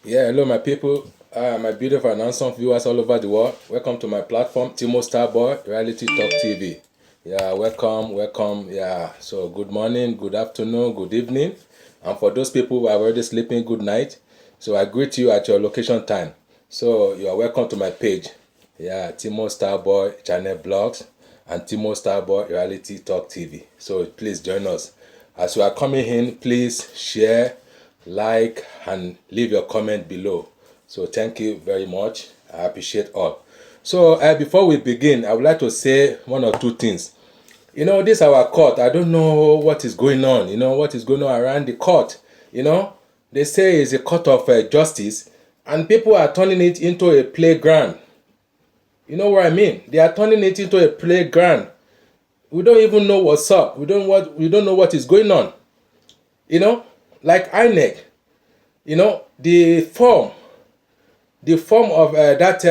Yeah, hello, my people, my beautiful and handsome viewers all over the world. Welcome to my platform, Timo Starboy Reality Talk TV. Yeah, welcome. Yeah, so good morning, good afternoon, good evening, and for those people who are already sleeping, good night. So I greet you at your location time. So you are welcome to my page. Yeah, Timo Starboy Channel Blogs and Timo Starboy Reality Talk TV. So please join us. As you are coming in, please share, like, and leave your comment below. So thank you very much. I appreciate all. So before we begin, I would like to say one or two things. This our court. I don't know what is going on. What is going on around the court. They say it's a court of justice, and people are turning it into a playground. You know what I mean? They are turning it into a playground. We don't even know what's up. We don't know what is going on. You know, like Inec. The form of that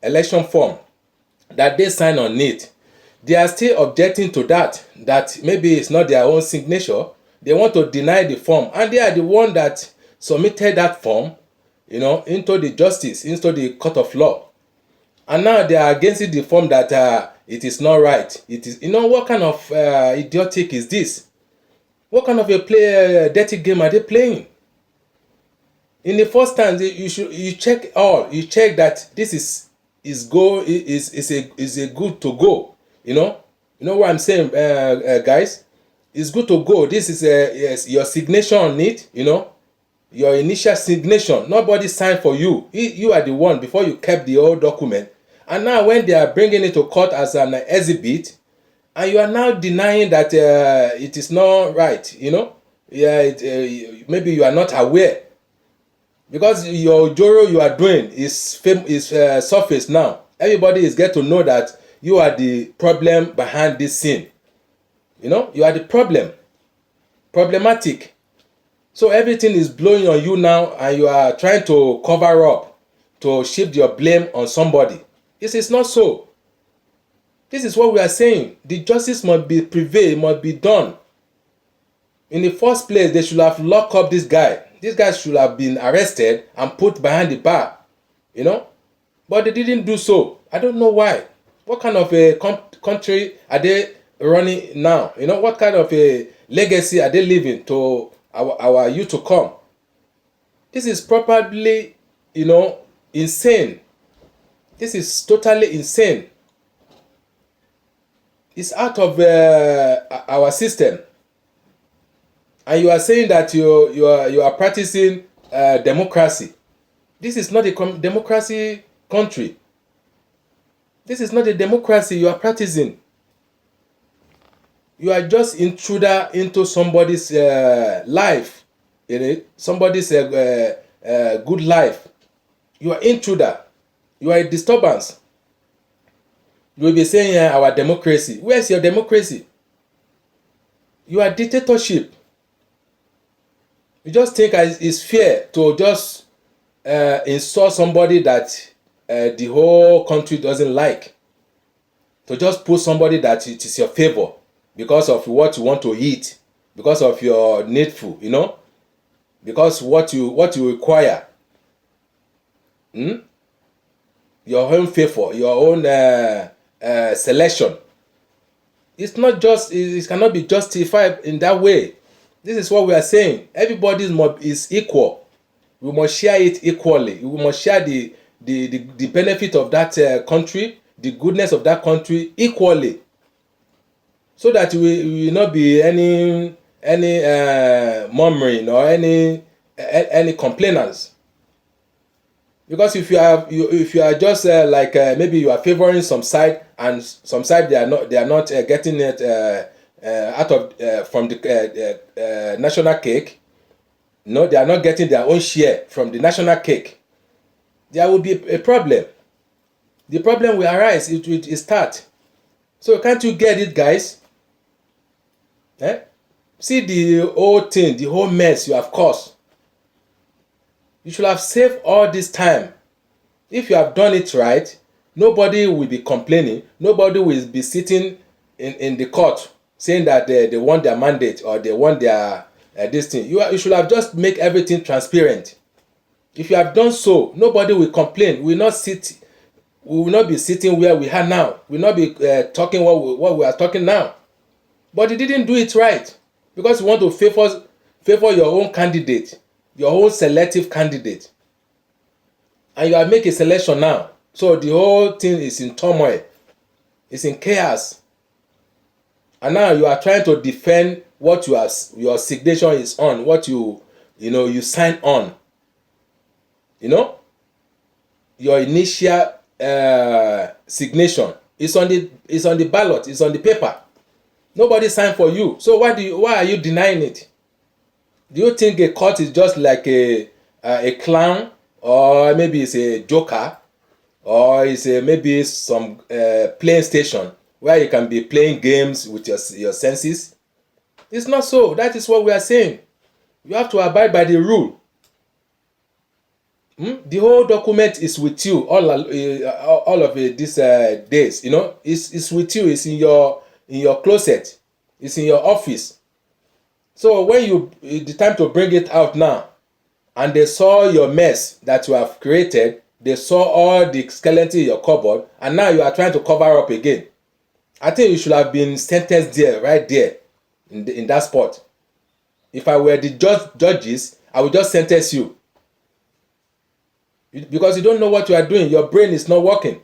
election form that they sign on it, they are still objecting to that maybe it's not their own signature. They want to deny the form, and they are the one that submitted that form into the justice, into the court of law. And now they are against it, the form that it is not right. It is, what kind of idiotic is this? What kind of a dirty game are they playing? In the first time, you check that this is a good to go. You know what I'm saying, guys. It's good to go. This is yes, your signature on it. Your initial signature. Nobody signed for you. You are the one before you kept the old document. And now when they are bringing it to court as an exhibit, and you are now denying that it is not right. Yeah, maybe you are not aware, because your joro you are doing is surface now. Everybody is get to know that you are the problem behind this scene. You are the problematic. So everything is blowing on you now, and you are trying to cover up, to shift your blame on somebody. This is not so. This is what we are saying. The justice must be prevail, must be done. In the first place, they should have locked up this guy. This guy should have been arrested and put behind the bar. But they didn't do so. I don't know why. What kind of a country are they running now? What kind of a legacy are they leaving to our youth to come? This is probably, insane. This is totally insane. It's out of our system. And you are saying that you are practicing democracy. This is not a democracy country. This is not a democracy you are practicing. You are just intruder into somebody's life, somebody's good life. You are intruder. You are a disturbance. You will be saying our democracy. Where's your democracy? You are dictatorship. You just think it's fair to just insult somebody that the whole country doesn't like, to just put somebody that it is your favor because of what you want to eat, because of your needful, because what you require, your own favor, your own selection. It's not just, it cannot be justified in that way. This is what we are saying. Everybody is equal. We must share it equally. We must share the benefit of that country, the goodness of that country equally, so that we will not be any murmuring or any complainants. Because if you are just like maybe you are favoring some side, and some side they are not getting it out of from the national cake. No, they are not getting their own share from the national cake. There will be a problem. The problem will arise. It will start. So can't you get it, guys? See the whole thing, the whole mess you have caused. You should have saved all this time. If you have done it right, nobody will be complaining. Nobody will be sitting in the court saying that they want their mandate or they want their this thing. You should have just make everything transparent. If you have done so, nobody will complain. We will not be sitting where we are now. We will not be talking what we are talking now. But you didn't do it right because you want to favor your own candidate, your own selective candidate, and you have make a selection now. So the whole thing is in turmoil, it's in chaos, and now you are trying to defend what your signature is on, what you sign on. Your initial signature is on the ballot, it's on the paper. Nobody signed for you. So why are you denying it? Do you think a court is just like a clown, or maybe it's a joker, or it's maybe some playing station where you can be playing games with your senses? It's not so. That is what we are saying. You have to abide by the rule. The whole document is with you all of these days. It's with you. It's in your closet. It's in your office. So when the time to bring it out now, and they saw your mess that you have created, they saw all the skeleton in your cupboard, and now you are trying to cover up again. I think you should have been sentenced there, right there, in that spot. If I were the judges, I would just sentence you. Because you don't know what you are doing. Your brain is not working.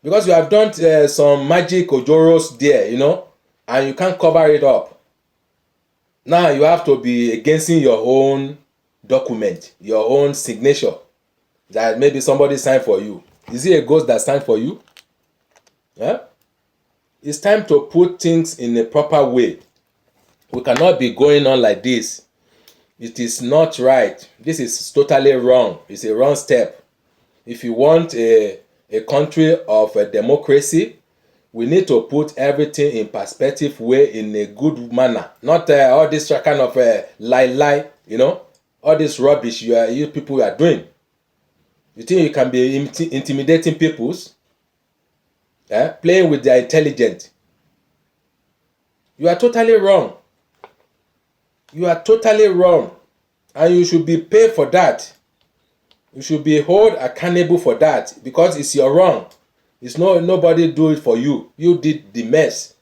Because you have done some magic ojoros there, and you can't cover it up. Now you have to be against your own document, your own signature that maybe somebody signed for you. Is it a ghost that signed for you? Yeah? It's time to put things in a proper way. We cannot be going on like this. It is not right. This is totally wrong. It's a wrong step. If you want a country of a democracy, we need to put everything in perspective way, in a good manner. Not all this kind of lie, all this rubbish you people are doing. You think you can be intimidating peoples? Playing with their intelligence. You are totally wrong. You are totally wrong, and you should be paid for that. You should be held accountable for that, because it's your wrong. It's nobody do it for you. You did the mess,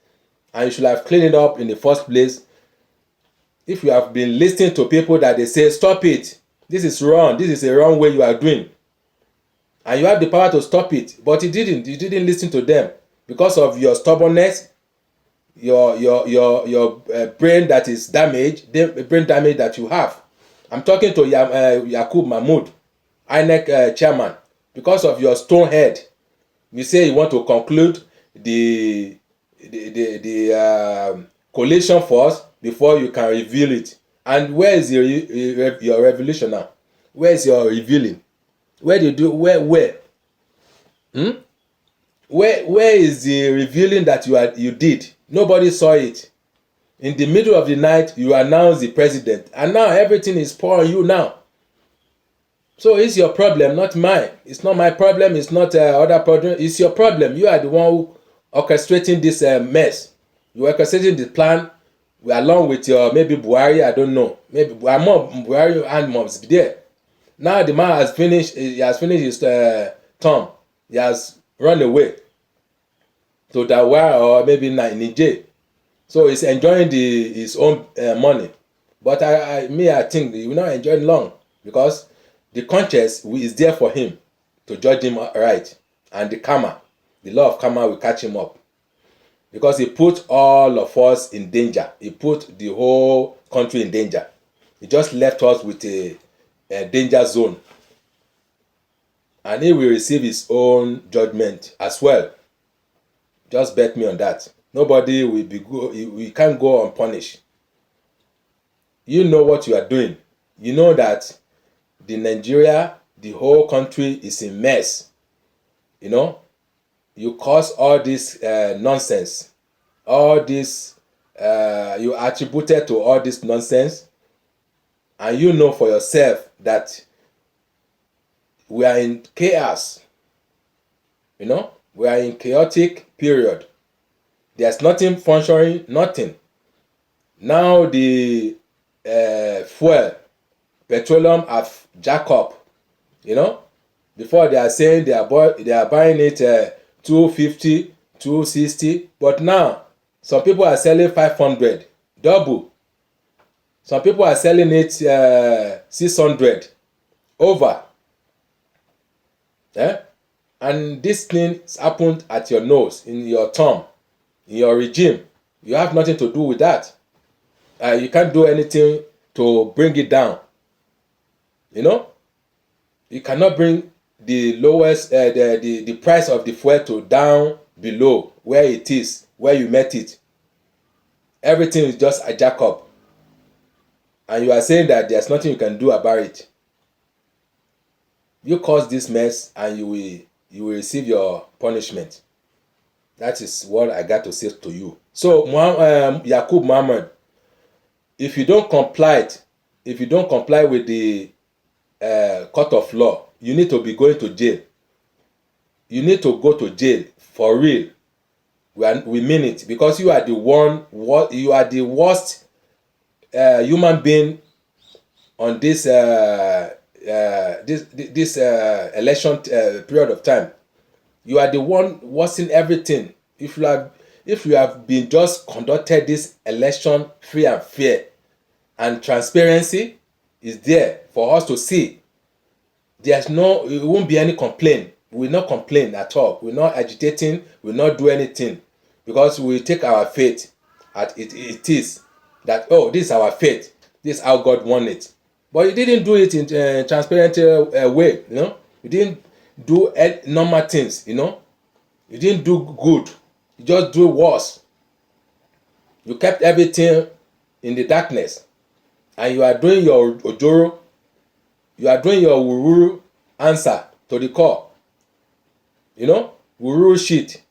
and you should have cleaned it up in the first place. If you have been listening to people that they say, stop it, this is wrong, this is a wrong way you are doing, and you have the power to stop it, but you didn't listen to them because of your stubbornness, your brain that is damaged, the brain damage that you have. I'm talking to Yakub Mahmood, Inec chairman. Because of your stone head, you say you want to conclude the coalition first before you can reveal it. And where is your revelation now? Where is your revealing? Where is the revealing that you did? Nobody saw it. In the middle of the night, you announced the president, and now everything is pouring on you now. So it's your problem, not mine. It's not my problem. It's not other problem. It's your problem. You are the one who orchestrating this mess. You orchestrating the plan along with your maybe Buhari. I don't know. Maybe Buhari and must be there. Now the man has finished. He has finished his term. He has run away to Dawa or maybe Niger. So he's enjoying his own money. But I think he will not enjoy it long, because the conscience is there for him to judge him right, and the law of karma will catch him up, because he put all of us in danger. He put the whole country in danger. He just left us with a danger zone, and he will receive his own judgment as well. Just bet me on that. Nobody will be good. We can't go unpunished. You know what you are doing. You know that the whole country is in mess. You cause all this nonsense. All this, you attributed to all this nonsense. And you know for yourself that we are in chaos. We are in chaotic period. There's nothing functioning, nothing. Now the fuel petroleum have jack up, you know. Before they are saying they are buying it 250, 260, but now some people are selling 500, double. Some people are selling it 600 over. And this thing happened at your nose, in your term, in your regime. You have nothing to do with that. You can't do anything to bring it down. You know, you cannot bring the lowest the price of the fuel to down below where it is, where you met it. Everything is just a jack up, and you are saying that there's nothing you can do about it. You caused this mess, and you will receive your punishment. That is what I got to say to you. So Yakub Muhammad, if you don't comply with the court of law, you need to be going to jail. You need to go to jail for real. We mean it, because you are the worst human being on this election period of time. You are the one worsening everything. If you have been just conducted this election free and fair, and transparency is there for us to see, it won't be any complaint. We will not complain at all. We're not agitating. We'll not do anything, because we take our faith at it is that, oh, this is our faith. This is how God wants it. But you didn't do it in a transparent way. You know, you didn't do normal things. You know, you didn't do good. You just do worse. You kept everything in the darkness, and you are doing your ojoro. You are doing your wuru answer to the call. You know, wuru shit.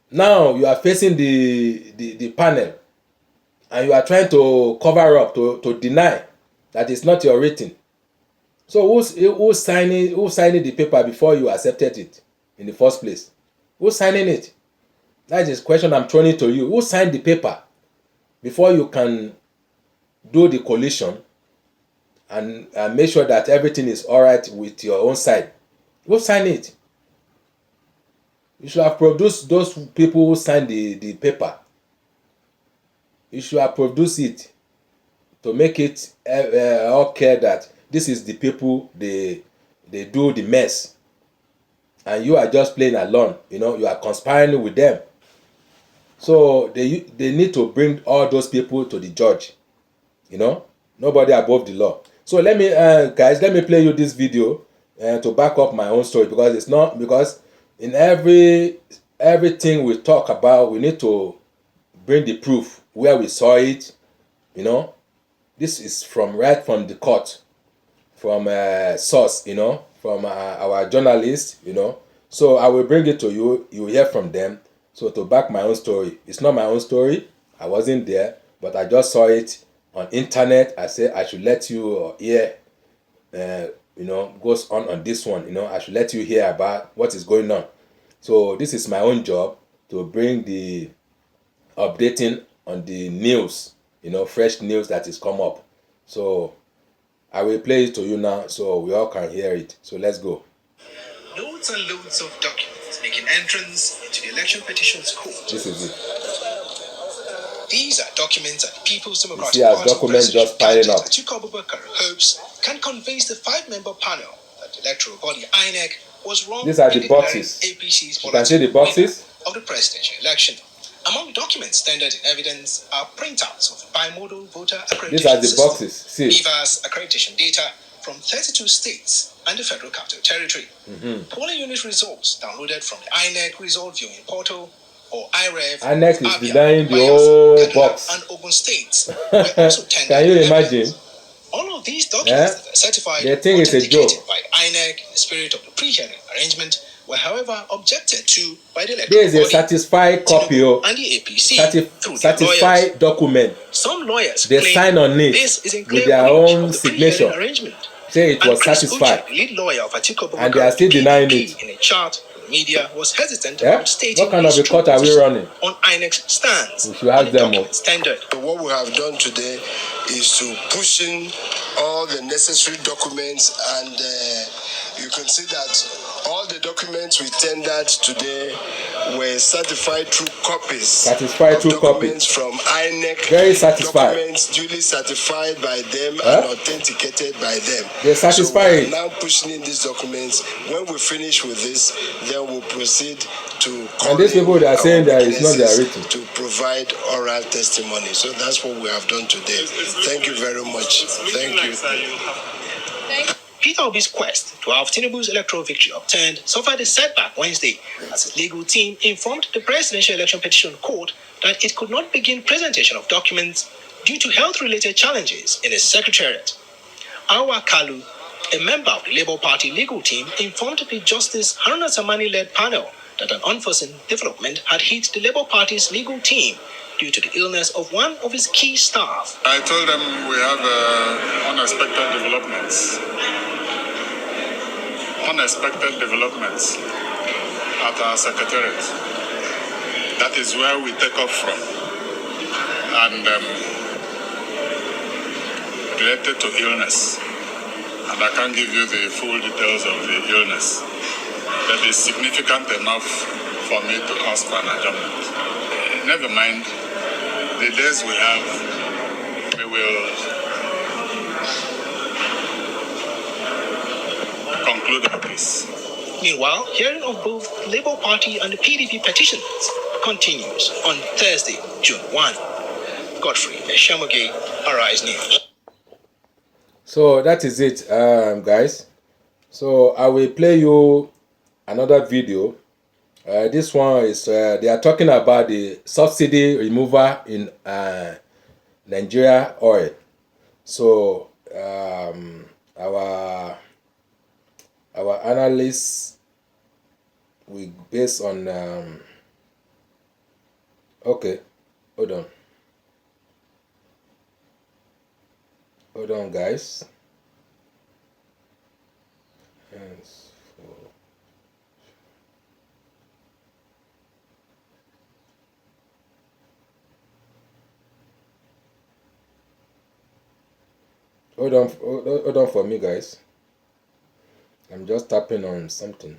Now you are facing the panel, and you are trying to cover up, to deny that it's not your rating. So who's signing the paper before you accepted it in the first place? Who's signing it? That is the question I'm throwing to you. Who signed the paper before you can do the collation and make sure that everything is all right with your own side? Who signed it? You should have produced those people who signed the paper. You should have produced it to make it all clear that this is the people they do the mess, and you are just playing along. You know, you are conspiring with them. So they need to bring all those people to the judge. You know, nobody above the law. So let me guys, let me play you this video to back up my own story, because in everything we talk about, we need to bring the proof where we saw it. You know, this is right from the court, from source, you know, from our journalists, you know. So I will bring it to you. You will hear from them. So to back my own story, it's not my own story. I wasn't there, but I just saw it on internet. I said I should let you hear, you know, goes on this one. You know, I should let you hear about what is going on. So this is my own job, to bring the updating on the news, you know, fresh news that is come up. So I will play it to you now so we all can hear it. So let's go. Loads and loads of documents making entrance into the election petitions court. This is it. These are documents that the People's Democratic Party documents just piling up. Atiku Abubakar hopes can convince the 5-member panel that the electoral body Inec was wrong. These are the boxes. APC's you can see the boxes of the presidential election. Among documents tendered in evidence are printouts of bimodal voter accreditation. These are the boxes. See. BVAS accreditation data from 32 states and the Federal Capital Territory. Polling unit results downloaded from the Inec result viewing portal, or IREV. Inec is denying the whole box. And Ogun states were also tendered. Can you imagine? All of these documents that are certified they think it's a joke by Inec in the spirit of the pre-hearing arrangement were, however, objected to by the electoral body. There is a certified copy and the APC certified document. Some lawyers they sign on it with their own signature. Say it was satisfied, the lead lawyer of Atiku Abubakar, and they are still denying it. In a chart, the media was hesitant about stating what kind of a court are we running on Inec's stance. We should ask them. Standard. So what we have done today is to push in all all the necessary documents, and you can see that all the documents we tendered today were certified through copies. Satisfied through documents copies. From Inec. Very satisfied. Documents duly certified by them and authenticated by them. They're satisfied. So we are now pushing in these documents. When we finish with this, then we'll proceed to call and these people that are saying that it's not their written to provide oral testimony. So that's what we have done today. Thank you very much. Thank you. Peter Obi's quest to have Tinubu's electoral victory obtained suffered a setback Wednesday as his legal team informed the Presidential Election Petition Court that it could not begin presentation of documents due to health-related challenges in its secretariat. Awa Kalu, a member of the Labour Party legal team, informed the Justice Haruna Samani-led panel that an unforeseen development had hit the Labour Party's legal team due to the illness of one of his key staff. I told them we have unexpected developments. Unexpected developments at our secretariat. That is where we take off from. And related to illness. And I can't give you the full details of the illness. That is significant enough for me to ask for an adjournment. Never mind. The days we have, we will conclude the case. Meanwhile, hearing of both the Labour Party and the PDP petitions continues on Thursday, June 1. Godfrey Eshamoge, Arise News. So that is it, guys. So I will play you another video. This one is they are talking about the subsidy removal in Nigeria oil. So our analysts, we based on okay, hold on guys. Hold on for me, guys. I'm just tapping on something.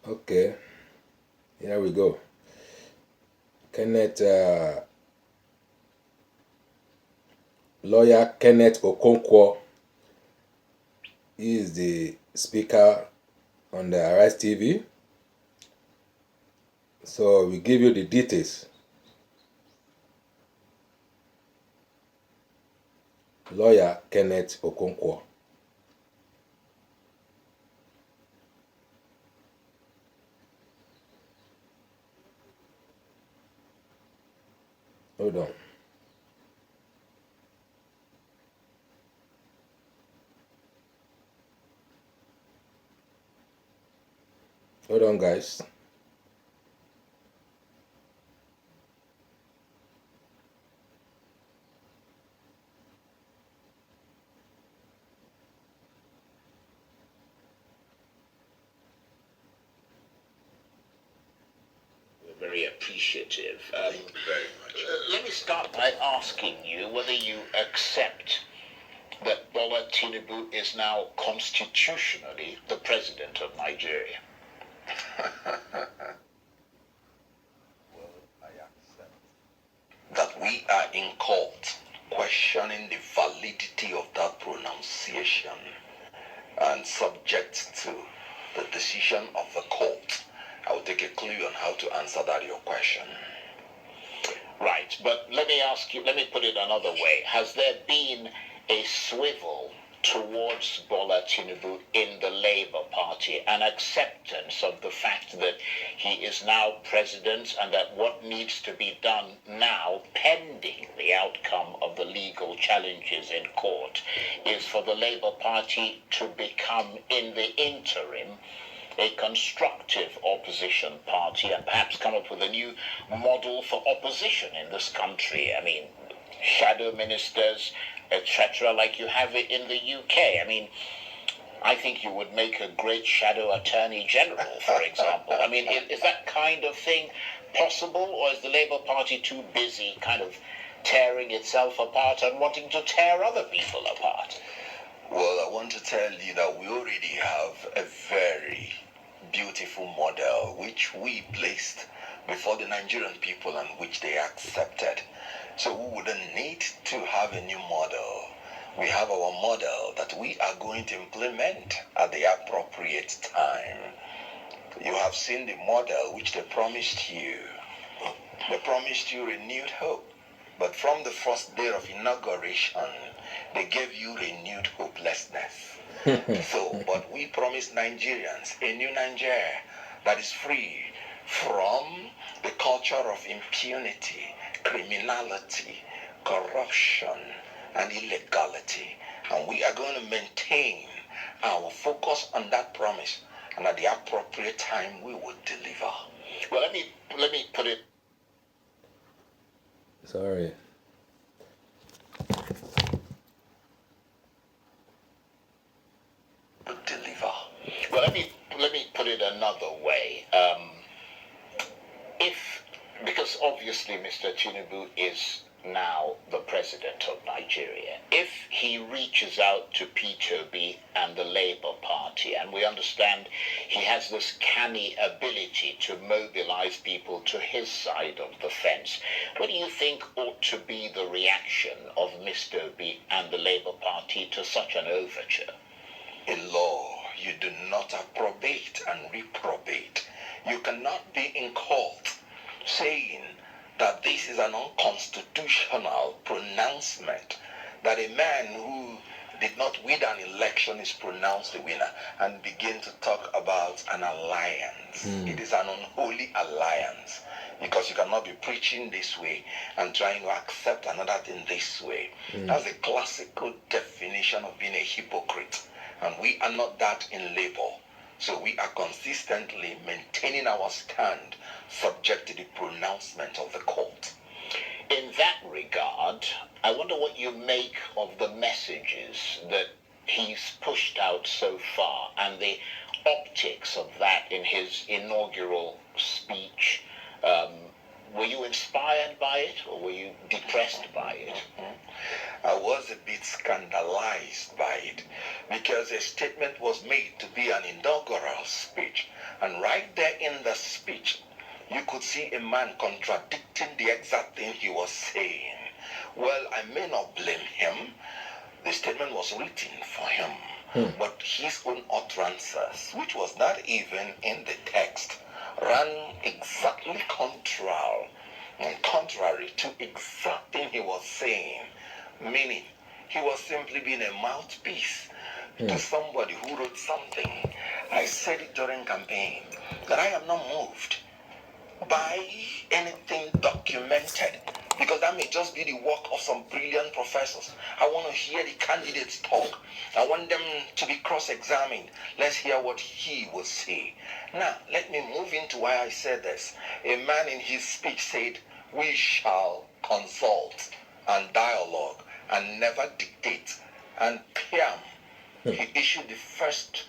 Okay, here we go. Lawyer Kenneth Okonkwo is the speaker on the Arise TV. So we give you the details. Lawyer Kenneth Okonkwo. Hold on. Hold on, guys. We're very appreciative. Thank you very much. Let me start by asking you whether you accept that Bola Tinubu is now constitutionally the president of Nigeria. Well, I accept that we are in court questioning the validity of that pronunciation and subject to the decision of the court. I will take a clue on how to answer that your question. Right, but let me put it another way. Has there been a swivel towards Bola Tinubu in the Labour Party, an acceptance of the fact that he is now president and that what needs to be done now, pending the outcome of the legal challenges in court, is for the Labour Party to become, in the interim, a constructive opposition party and perhaps come up with a new model for opposition in this country? I mean, shadow ministers, etc., like you have it in the UK. I mean, I think you would make a great shadow attorney general, for example. I mean, is that kind of thing possible, or is the Labour Party too busy kind of tearing itself apart and wanting to tear other people apart? Well, I want to tell you that we already have a very beautiful model which we placed before the Nigerian people and which they accepted. So we wouldn't need to have a new model. We have our model that we are going to implement at the appropriate time. You have seen the model which they promised you. They promised you renewed hope. But from the first day of inauguration, they gave you renewed hopelessness. But we promised Nigerians a new Nigeria that is free from the culture of impunity, criminality, corruption, and illegality. And we are going to maintain our focus on that promise. And at the appropriate time, we will deliver. Well, let me put it. Sorry. Deliver. Well, let me put it another way. Because obviously Mr. Tinubu is now the president of Nigeria, if he reaches out to P2B and the Labour Party, and we understand he has this canny ability to mobilize people to his side of the fence, what do you think ought to be the reaction of Mr. B and the Labour Party to such an overture? In law, you do not approbate and reprobate. You cannot be in court saying that this is an unconstitutional pronouncement, that a man who did not win an election is pronounced the winner, and begin to talk about an alliance. It is an unholy alliance, because you cannot be preaching this way and trying to accept another thing this way. That's the classical definition of being a hypocrite, and we are not that in Labour. So we are consistently maintaining our stand subject to the pronouncement of the court. In that regard, I wonder what you make of the messages that he's pushed out so far and the optics of that in his inaugural speech. Were you inspired by it, or were you depressed by it? I was a bit scandalized by it, because a statement was made to be an inaugural speech, and right there in the speech, you could see a man contradicting the exact thing he was saying. Well, I may not blame him. The statement was written for him, but his own utterances, which was not even in the text, ran exactly contrary to exact thing he was saying, meaning he was simply being a mouthpiece to somebody who wrote something. I said it during campaign that I am not moved by anything documented, because that may just be the work of some brilliant professors. I want to hear the candidates talk. I want them to be cross-examined. Let's hear what he will say. Now, let me move into why I said this. A man in his speech said, "We shall consult and dialogue and never dictate." And Piam, he issued the first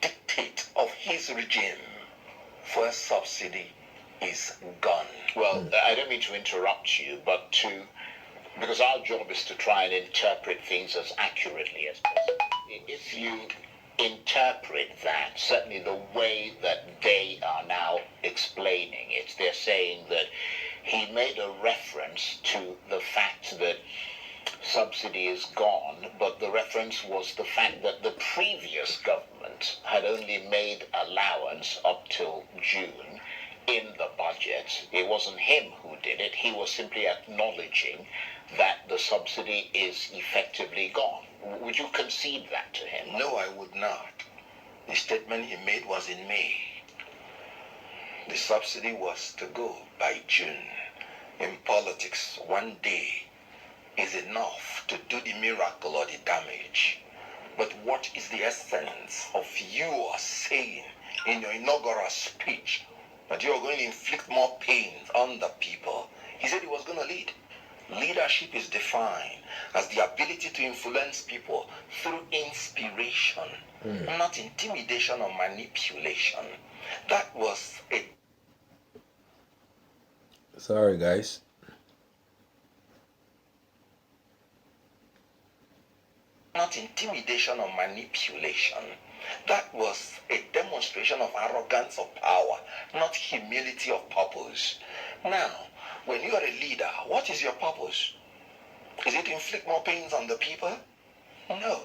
dictate of his regime. First subsidy is gone. Well, I don't mean to interrupt you, but because our job is to try and interpret things as accurately as possible. If you interpret that, certainly the way that they are now explaining it, they're saying that he made a reference to the fact that subsidy is gone, but the reference was the fact that the previous government had only made allowance up till June in the budget. It wasn't him who did it. He was simply acknowledging that the subsidy is effectively gone. Would you concede that to him? No, I would not. The statement he made was in May. The subsidy was to go by June. In politics, one day is enough to do the miracle or the damage. But what is the essence of you saying in your inaugural speech that you are going to inflict more pain on the people? He said he was going to lead. Leadership is defined as the ability to influence people through inspiration, not intimidation or manipulation. That was a... Sorry, guys. Not intimidation or manipulation. That was a demonstration of arrogance of power, not humility of purpose. Now, when you are a leader, what is your purpose? Is it to inflict more pains on the people? No.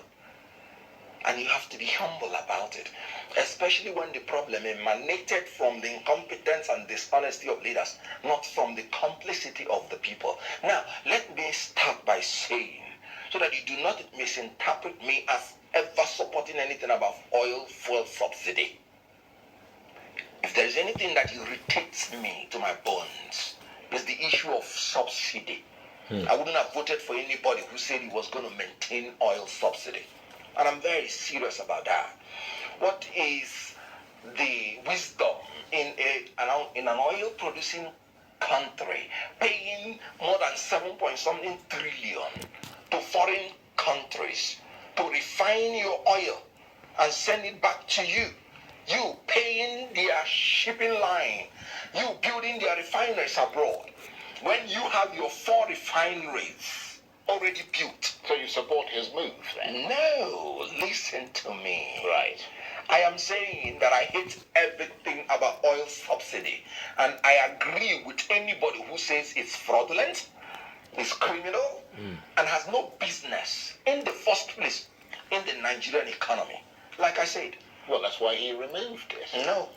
And you have to be humble about it, especially when the problem emanated from the incompetence and dishonesty of leaders, not from the complicity of the people. Now, let me start by saying, so that you do not misinterpret me as ever supporting anything about oil fuel subsidy. If there is anything that irritates me to my bones, it's the issue of subsidy. I wouldn't have voted for anybody who said he was going to maintain oil subsidy. And I'm very serious about that. What is the wisdom in an oil producing country paying more than 7-point-something trillion to foreign countries to refine your oil and send it back to you? You paying their shipping line, you building their refineries abroad, when you have your 4 refineries already built. So you support his move then? No, listen to me. Right. I am saying that I hate everything about oil subsidy, and I agree with anybody who says it's fraudulent, it's criminal, and has no business in the first place in the Nigerian economy. Like I said. Well, that's why he removed it. No.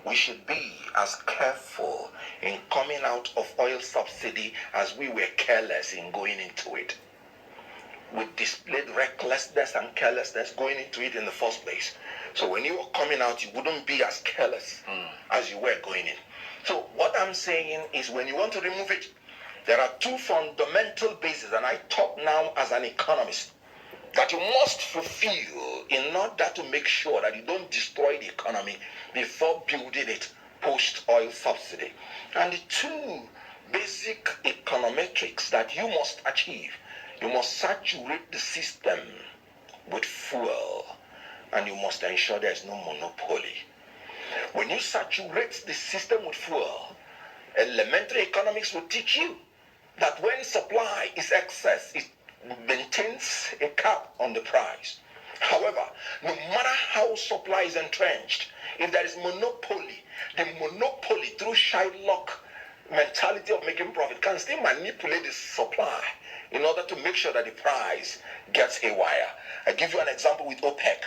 We should be as careful in coming out of oil subsidy as we were careless in going into it. We displayed recklessness and carelessness going into it in the first place. So when you were coming out, you wouldn't be as careless as you were going in. So what I'm saying is, when you want to remove it, there are 2 fundamental bases, and I talk now as an economist, that you must fulfill in order to make sure that you don't destroy the economy before building it post-oil subsidy. And the 2 basic econometrics that you must achieve: you must saturate the system with fuel, and you must ensure there's no monopoly. When you saturate the system with fuel, elementary economics will teach you that when supply is excess, it maintains a cap on the price. However, no matter how supply is entrenched, if there is monopoly, the monopoly, through Shylock mentality of making profit, can still manipulate the supply in order to make sure that the price gets haywire. I give you an example with OPEC.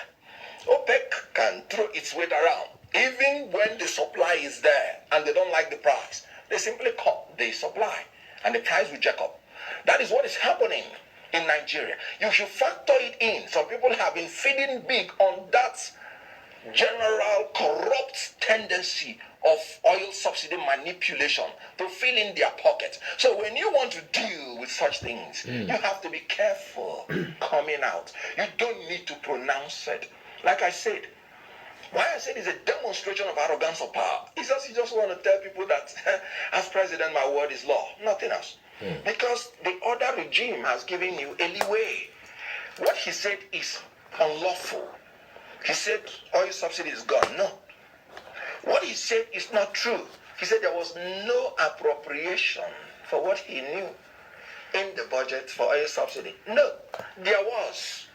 OPEC can throw its weight around. Even when the supply is there and they don't like the price, they simply cut the supply and the price will jack up. That is what is happening in Nigeria. You should factor it in. Some people have been feeding big on that general corrupt tendency of oil subsidy manipulation to fill in their pocket. So when you want to deal with such things, you have to be careful coming out. You don't need to pronounce it. Like I said, why I said it's a demonstration of arrogance of power. It's just you just want to tell people that as president, my word is law. Nothing else. Because the other regime has given you a leeway. What he said is unlawful. He said oil subsidy is gone. No. What he said is not true. He said there was no appropriation for what he knew in the budget for oil subsidy. No, there was.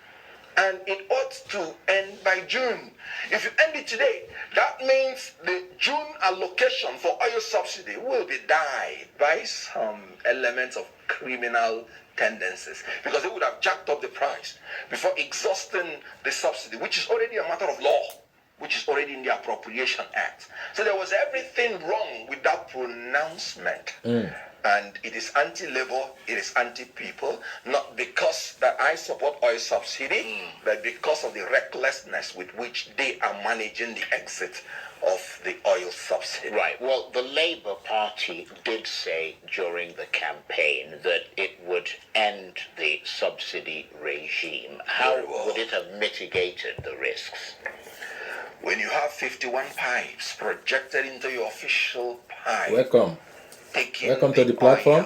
And it ought to end by June. If you end it today, that means the June allocation for oil subsidy will be dyed by some elements of criminal tendencies, because they would have jacked up the price before exhausting the subsidy, which is already a matter of law, which is already in the Appropriation Act. So there was everything wrong with that pronouncement. And it is anti-labor, it is anti-people, not because that I support oil subsidy, but because of the recklessness with which they are managing the exit of the oil subsidy. Right. Well, the Labour Party did say during the campaign that it would end the subsidy regime. How would it have mitigated the risks? When you have 51 pipes projected into your official pipe, Welcome to the platform.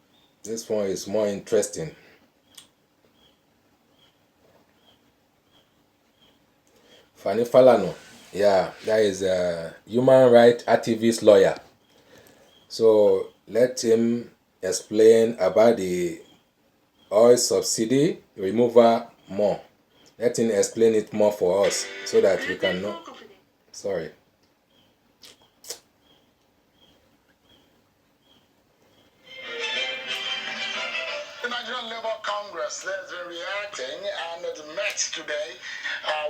This one is more interesting. Fani Falano, yeah, that is a human rights activist lawyer. So let him explain about the oil subsidy removal more. Let him explain it more for us so that we can know. Sorry. The Nigerian Labour Congress has been reacting and it met today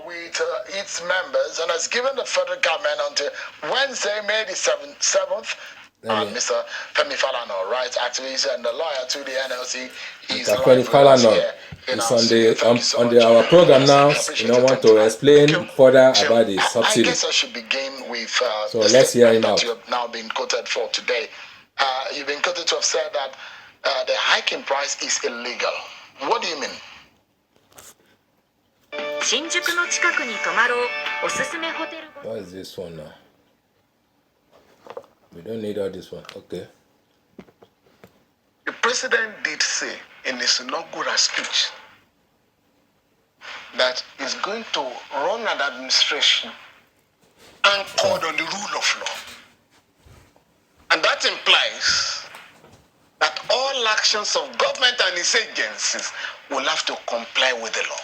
with its members and has given the federal government until Wednesday, May the 7th. Mr. Femi Falana, rights activist and the lawyer to the NLC, is Femi Falana is on our program now. You know, want to explain further about the subsidy. I guess I should begin with so let's hear him out. You have now been quoted for today. You've been quoted to have said that the hike in price is illegal. What do you mean? 新宿の近くに泊まろうおすすめホテル What is this one now? We don't need all this one. Okay. The president did say in his inaugural speech that he's going to run an administration anchored on the rule of law. And that implies that all actions of government and its agencies will have to comply with the law.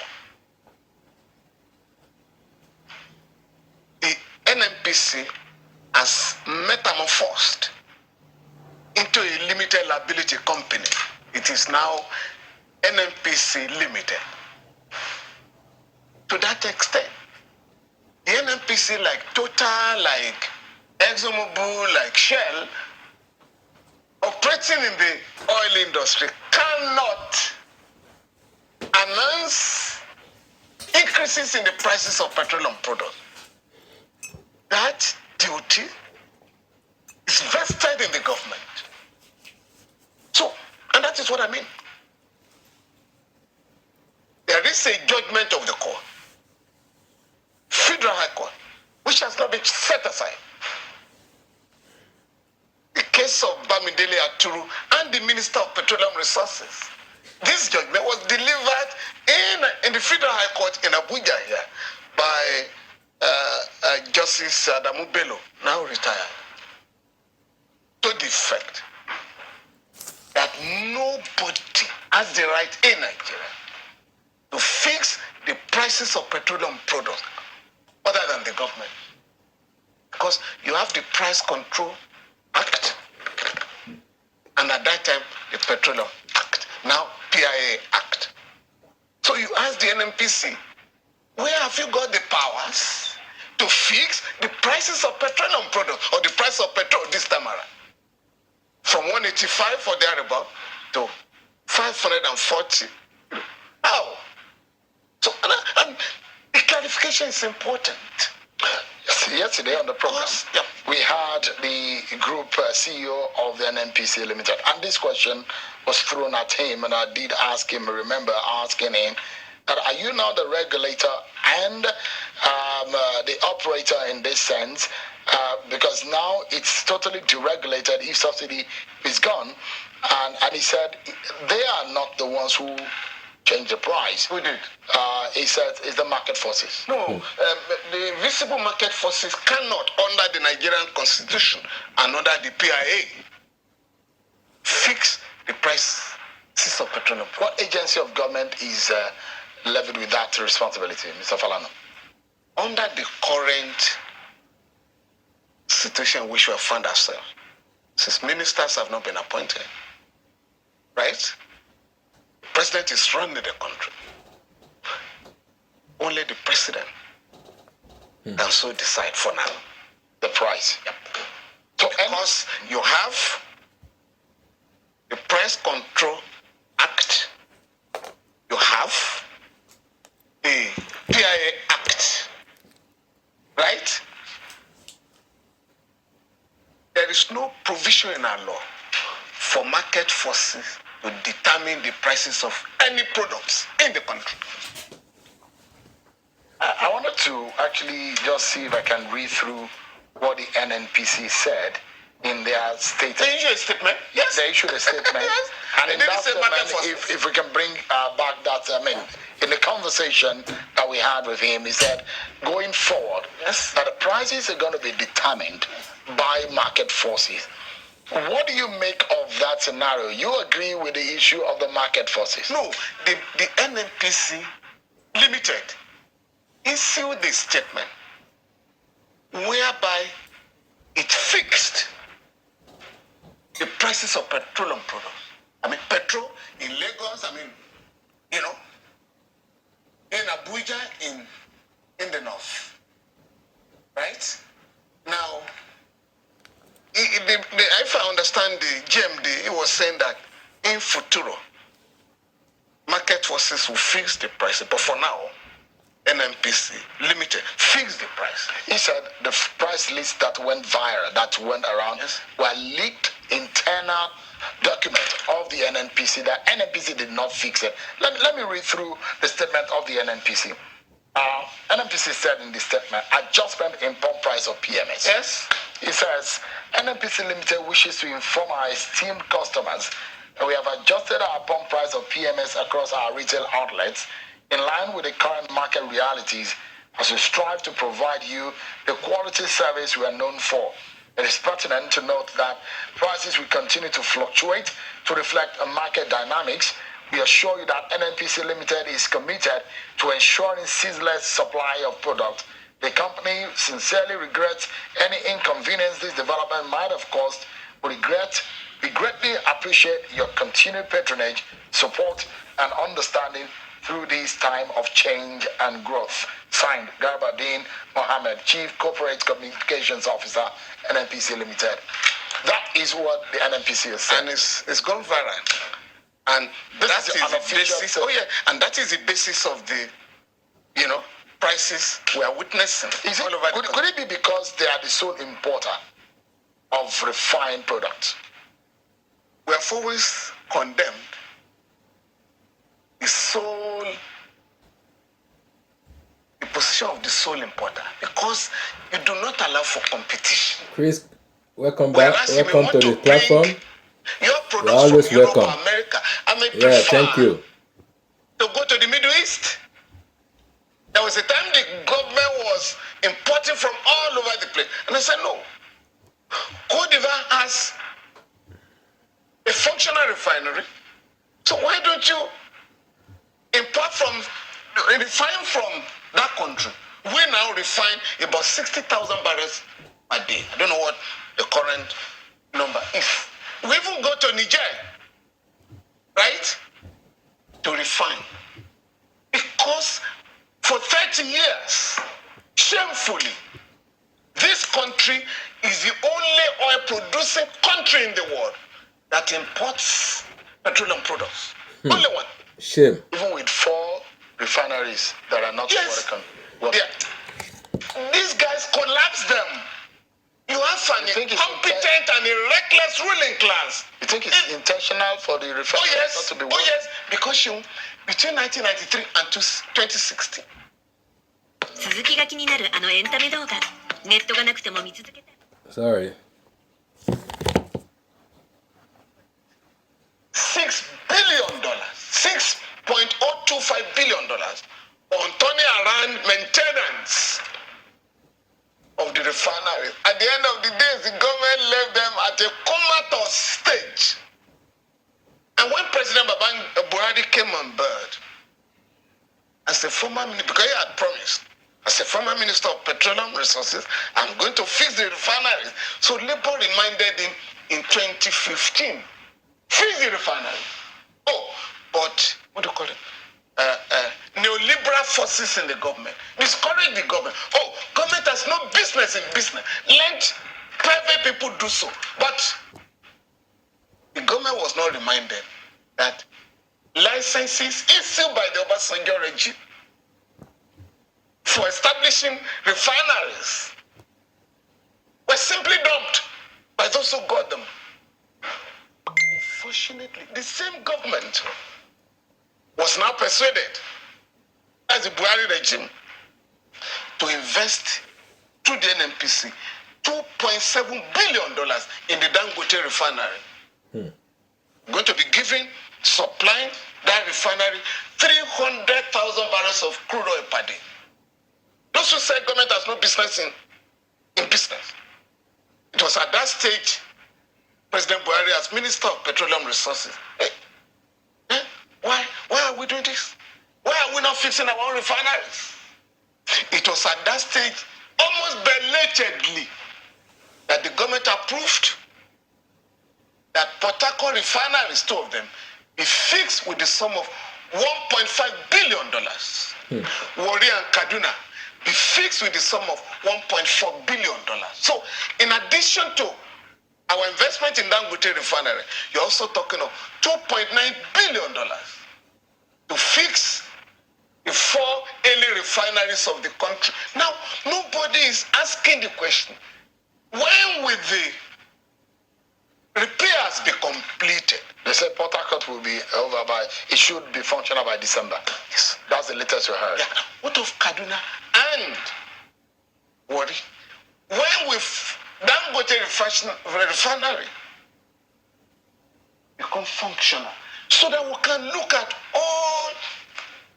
The NNPC has metamorphosed into a limited liability company. It is now NNPC Limited. To that extent, the NNPC, like Total, like ExxonMobil, like Shell, operating in the oil industry cannot announce increases in the prices of petroleum products. That duty is vested in the government. So, and that is what I mean. There is a judgment of the court, Federal High Court, which has not been set aside. The case of Bamidele Aturu and the Minister of Petroleum Resources. This judgment was delivered in the Federal High Court in Abuja here by Justice Adamu Bello, now retired, to the effect that nobody has the right in Nigeria to fix the prices of petroleum products other than the government. Because you have the Price Control Act, and at that time, the Petroleum Act, now PIA Act. So you ask the NNPC, where have you got the powers to fix the prices of petroleum products or the price of petrol this time around? From 185 or thereabout to 540. How? So and the clarification is important. Yesterday on the program, we had the group CEO of the NNPC Limited, and this question was thrown at him, and I did ask him, remember asking him, that are you now the regulator and the operator in this sense? Because now it's totally deregulated if subsidy is gone. And he said they are not the ones who change the price. Who did? He said it's the market forces. No, the visible market forces cannot, under the Nigerian constitution and under the PIA, fix the prices of petroleum. What agency of government is levied with that responsibility, Mr. Falana? Under the current situation in which we have found ourselves, since ministers have not been appointed, right? The president is running the country. Only the president can so decide for now the price. Yep. So, because you have the Price Control Act, you have the PIA Act, right? There is no provision in our law for market forces to determine the prices of any products in the country. I wanted to actually just see if I can read through what the NNPC said in their statement. They issued a statement. Yes. They issued a statement. Yes. And in that statement, if we can bring back that, in the conversation that we had with him, he said, going forward, yes, that the prices are going to be determined by market forces. What do you make of that scenario? You agree with the issue of the market forces? No, the NNPC Limited issued this statement whereby it fixed the prices of petroleum products. I mean, petrol in Lagos, in Abuja, in the north. Right? Now, if I understand the GMD, it was saying that in futuro, market forces will fix the price. But for now, NNPC Limited fixed the price. He said the price list that went viral, that went around, yes, were leaked internal documents of the NNPC. That NNPC did not fix it. Let me read through the statement of the NNPC. NNPC said in the statement, adjustment in pump price of PMS. Yes. It says, NNPC Limited wishes to inform our esteemed customers that we have adjusted our pump price of PMS across our retail outlets in line with the current market realities as we strive to provide you the quality service we are known for. It is pertinent to note that prices will continue to fluctuate to reflect market dynamics. We assure you that NNPC Limited is committed to ensuring ceaseless supply of products. The company sincerely regrets any inconvenience this development might have caused. We greatly appreciate your continued patronage, support, and understanding through this time of change and growth. Signed, Garbadin Mohammed, Chief Corporate Communications Officer, NNPC Limited. That is what the NNPC is saying. And it's gone viral. And that is the basis. Oh yeah, and that is the basis of the, prices we are witnessing all over the country. Could it be because they are the sole importer of refined products? We have always condemned the position of the sole importer because you do not allow for competition. Chris, welcome back. Welcome to the platform. Your You're products always from Europe or welcome. America. Yeah, thank you. To go to the Middle East. There was a time the government was importing from all over the place. And I said, no. Cote d'Ivoire has a functional refinery. So why don't you refine from that country? We now refine about 60,000 barrels a day. I don't know what the current number is. We even go to Niger, right, to refine. Because for 30 years, shamefully, this country is the only oil-producing country in the world that imports petroleum products. Only one. Shame. Even with 4 refineries that are not working. Yeah. These guys collapse them. You have an incompetent and a reckless ruling class. You think it's intentional for the refineries not to be working? Oh yes, because between 1993 and 2016. 続きが気になるあのエンタメ動画。ネットがなくても見続けたい。Sorry. $6 billion, $6.025 billion on turning around maintenance of the refinery. At the end of the day, the government left them at a comatose stage. And when President Buhari came on board, as a former minister, because he had promised, as a former minister of petroleum resources, I'm going to fix the refineries. So Labour reminded him in 2015, fix the refinery. Oh, but what do you call it? Neoliberal forces in the government discourage the government. Oh, government has no business in business. Let private people do so. But the government was not reminded that licenses issued by the Obasanjo regime for establishing refineries were simply dumped by those who got them. Unfortunately, the same government was now persuaded as the Buhari regime to invest through the NNPC $2.7 billion in the Dangote refinery. Going to be supplying that refinery 300,000 barrels of crude oil per day. Those who said government has no business in business. It was at that stage, President Buhari, as Minister of Petroleum Resources, why are we doing this? Why are we not fixing our own refineries? It was at that stage, almost belatedly, that the government approved that Port Harcourt refineries, 2 of them, be fixed with the sum of $1.5 billion. Warri and Kaduna be fixed with the sum of $1.4 billion. So, in addition to our investment in Dangote refinery, you're also talking of $2.9 billion to fix the 4 early refineries of the country. Now, nobody is asking the question, when will the repairs be completed? They say Port Harcourt will be over it should be functional by December. Yes. That's the latest you heard. Yeah. What of Kaduna and Warri? When will Dangote refinery become functional? So that we can look at all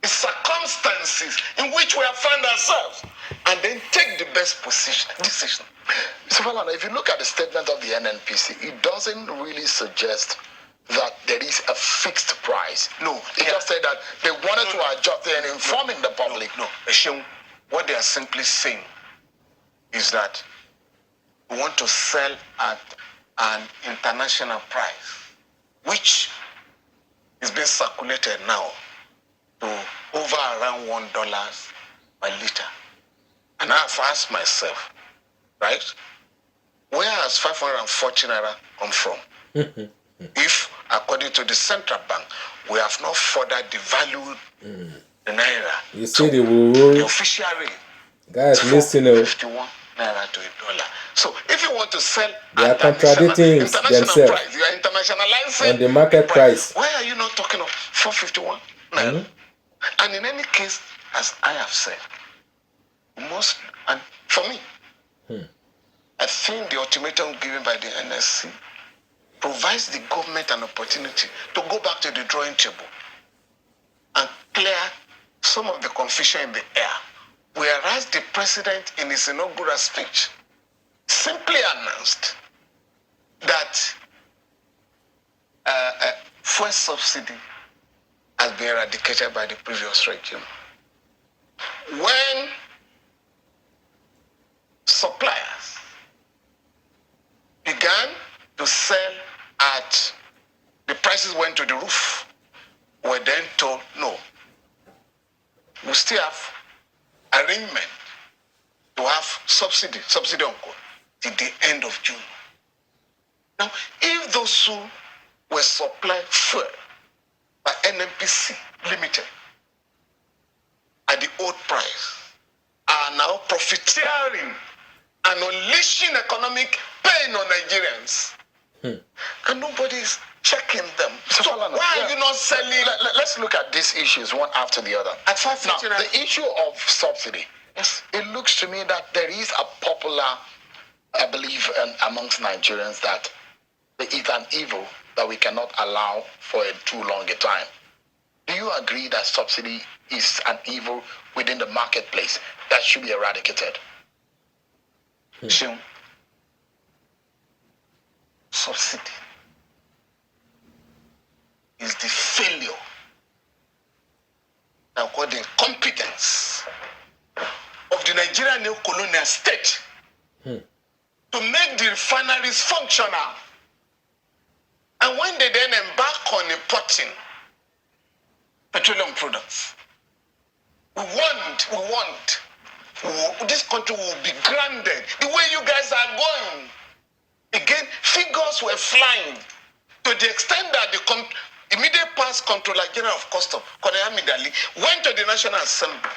the circumstances in which we have found ourselves and then take the best decision. Mr. Falana, if you look at the statement of the NNPC, it doesn't really suggest that there is a fixed price. No. It just said that they wanted to adjust and informing the public. No. Eshun, what they are simply saying is that we want to sell at an international price, which is being circulated now to over around $1 per liter. And I've asked myself, right, where has 540 naira come from? If, according to the central bank, we have not further devalued the naira. You see the official rate, guys, listen up. 51 naira to $1. So if you want to sell they are at contradicting international themselves price, you are internationalizing on the market price. Why are you not talking of 451 naira? And in any case, as I have said, and for me, I think the ultimatum given by the NSC provides the government an opportunity to go back to the drawing table and clear some of the confusion in the air. Whereas the president, in his inaugural speech, simply announced that fuel subsidy has been eradicated by the previous regime. When suppliers began to sell at the prices went to the roof, were then told, no, we still have arrangement to have subsidy on coal till the end of June. Now, if those who were supplied fuel by NNPC Limited at the old price are now profiteering and unleashing economic pain on Nigerians, and nobody is checking them. So why are you not selling? Let's look at these issues one after the other. At 550 now, the issue of subsidy, yes, it looks to me that there is a popular, I believe, amongst Nigerians that it is an evil that we cannot allow for too long a time. Do you agree that subsidy is an evil within the marketplace that should be eradicated? Subsidy is the failure, now called the incompetence of the Nigerian neo-colonial state to make the refineries functional. And when they then embark on importing petroleum products, we want this country will be grounded the way you guys are going. Again, figures were flying to the extent that the immediate past Comptroller General of Customs, Colonel Amidali, went to the National Assembly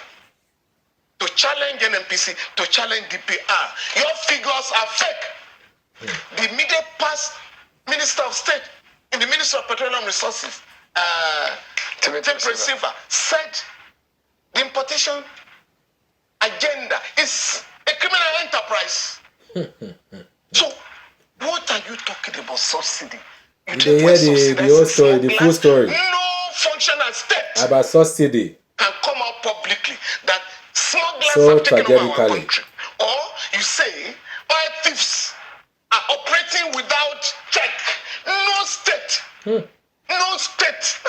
to challenge NNPC, to challenge DPR. Your figures are fake. The immediate past Minister of State in the Ministry of Petroleum Resources, Receiver, said the importation agenda is a criminal enterprise. So, what are you talking about subsidy? You Did they hear the whole story, the full story? No functional state About subsidy? can come out publicly that smugglers So have taken over our tragically. country. Or you say oil thieves are operating without check. No state. No state.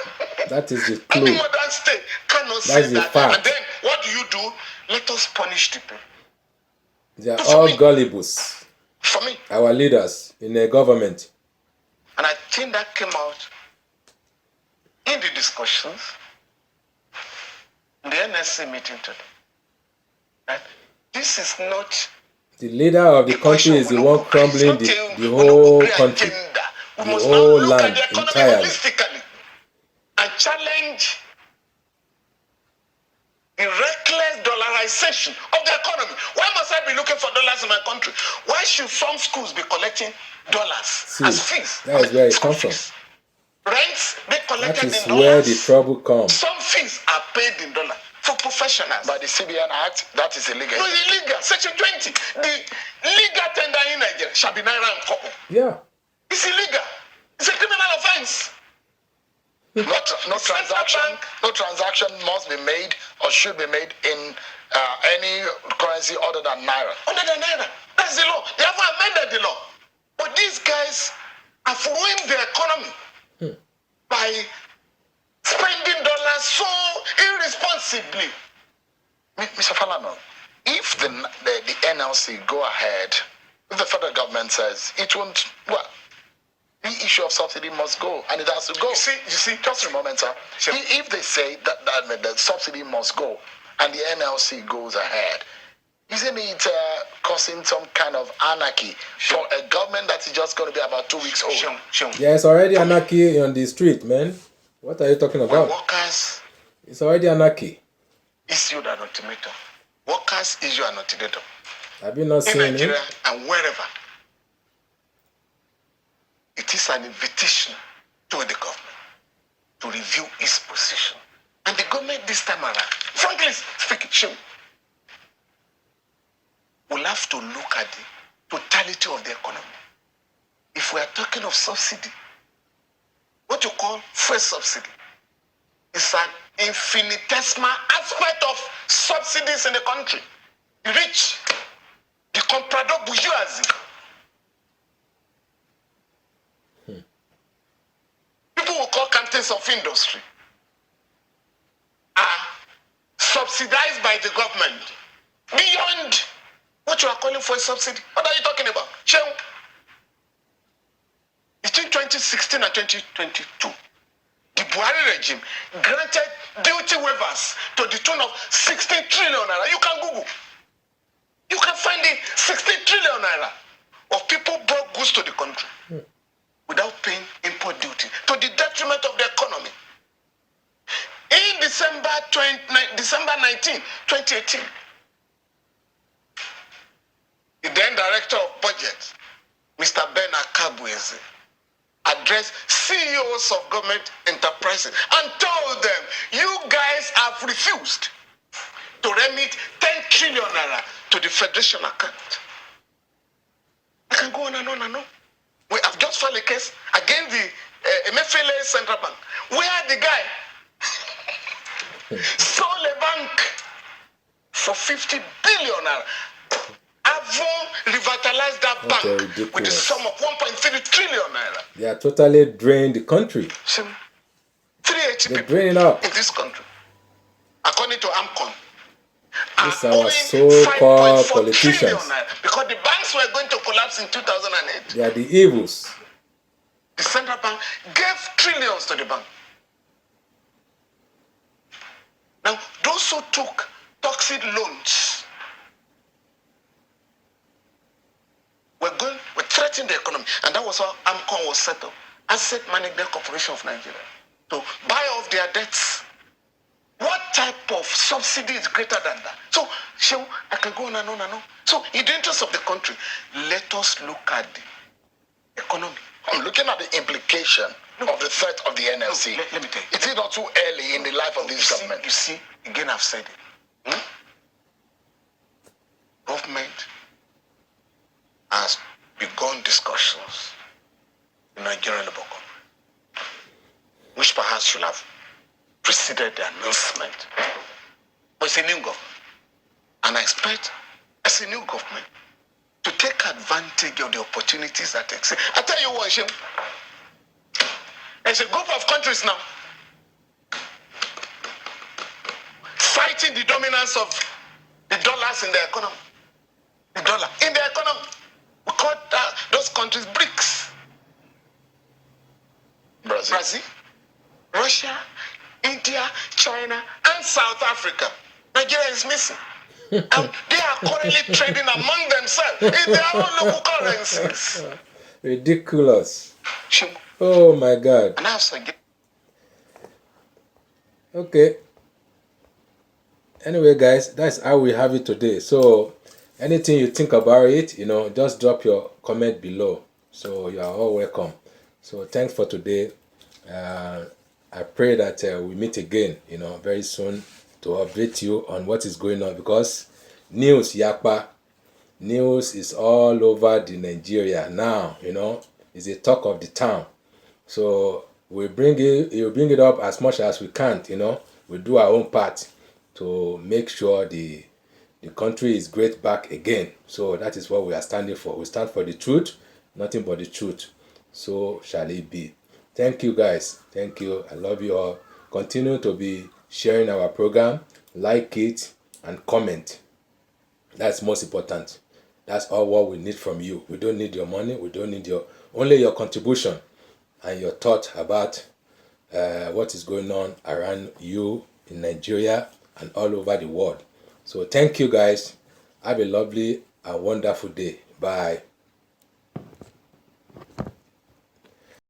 That is the Any clue. modern state cannot That's say the that. fact. And then what do? Let us punish the people. They are For all me. gullibles. For me. Our leaders in the government. And I think that came out in the discussions in the NSC meeting today. That this is not The leader of the country is the one crumbling the whole country, we the must whole now look land at the economy entirely. holistically and challenge the reckless dollarization of the economy. Why must I be looking for dollars in my country? Why should some schools be collecting dollars as fees? That is where it comes from. Rents be collected That is in dollars. where the trouble comes. Some fees are paid in dollars for professionals. By the CBN Act, that is illegal. No, it's illegal. Section 20. The legal tender in Nigeria shall be naira and kobo. Yeah. It's illegal. It's a criminal offense. No transaction must be made or should be made in any currency other than naira. Other than naira. That's the law. They haven't amended the law. But these guys have ruined the economy by spending dollars so irresponsibly. Mr. Falano, if the NLC go ahead, if the federal government says it won't, well, the issue of subsidy must go, and it has to go. You see, just a moment, sir. Sure. If they say that the subsidy must go, and the NLC goes ahead, isn't it causing some kind of anarchy for a government that is just going to be about 2 weeks old? Sure. Yeah, it's already anarchy on the street, man. What are you talking about? Workers, it's already anarchy. Issued an ultimatum. Workers issue an ultimatum. Have you not seen it? In Nigeria and wherever. It is an invitation to the government to review its position. And the government this time around, frankly speaking, will have to look at the totality of the economy. If we are talking of subsidy, what you call fuel subsidy is an infinitesimal aspect of subsidies in the country. The rich, the comprador bourgeoisie, people will call captains of industry, are subsidized by the government beyond what you are calling for a subsidy. What are you talking about? Between 2016 and 2022, the Buhari regime granted duty waivers to the tune of 16 trillion naira. You can Google. You can find the 16 trillion naira of people brought goods to the country without paying import duty, to the detriment of the economy. In December 19, 2018, the then Director of Budget, Mr. Ben Akabueze, addressed CEOs of government enterprises and told them, you guys have refused to remit 10 trillion naira to the Federation account. I can go on and on and on. We have just filed a case against the Emefiele Central Bank, where the guy sold a bank for 50 billion naira. Avon revitalized that bank with a sum of 1.3 trillion naira. They are totally drained the country. 380 They're people draining up. in this country, according to AMCON, These are our so-called politicians. Because the banks were going to collapse in 2008. They are the evils. The central bank gave trillions to the bank. Now, those who took toxic loans were threatening the economy, and that was how AMCON was set up, Asset Management Corporation of Nigeria, to buy off their debts. What type of subsidy is greater than that? So, I can go on and on and on. So, in the interest of the country, let us look at the economy. I'm looking at the implication of the threat of the NLC. Let me tell you. It is not too early in the life of this government. You see, again, I've said it. Government has begun discussions in Nigerian Labour Congress, which perhaps should have preceded the announcement. But it's a new government. And I expect, as a new government, to take advantage of the opportunities that exist. I tell you what, Shem, there's a group of countries now fighting the dominance of the dollars in their economy. The dollar in their economy. We call those countries BRICS. Brazil, Russia, India, China, and South Africa. Nigeria is missing. And they are currently trading among themselves in their own local currencies. Ridiculous. Oh my God. And that's again. Okay. Anyway, guys, that's how we have it today. So, anything you think about it, just drop your comment below. So, you are all welcome. So, thanks for today. I pray that we meet again, very soon to update you on what is going on, because news, yakpa, news is all over the Nigeria now, it's a talk of the town. So we bring it up as much as we can, we do our own part to make sure the country is great back again. So that is what we are standing for. We stand for the truth, nothing but the truth. So shall it be. Thank you, guys. Thank you. I love you all. Continue to be sharing our program, like it, and comment. That's most important. That's all what we need from you. We don't need your money. We don't need only your contribution and your thought about what is going on around you in Nigeria and all over the world. So thank you, guys. Have a lovely and wonderful day. Bye.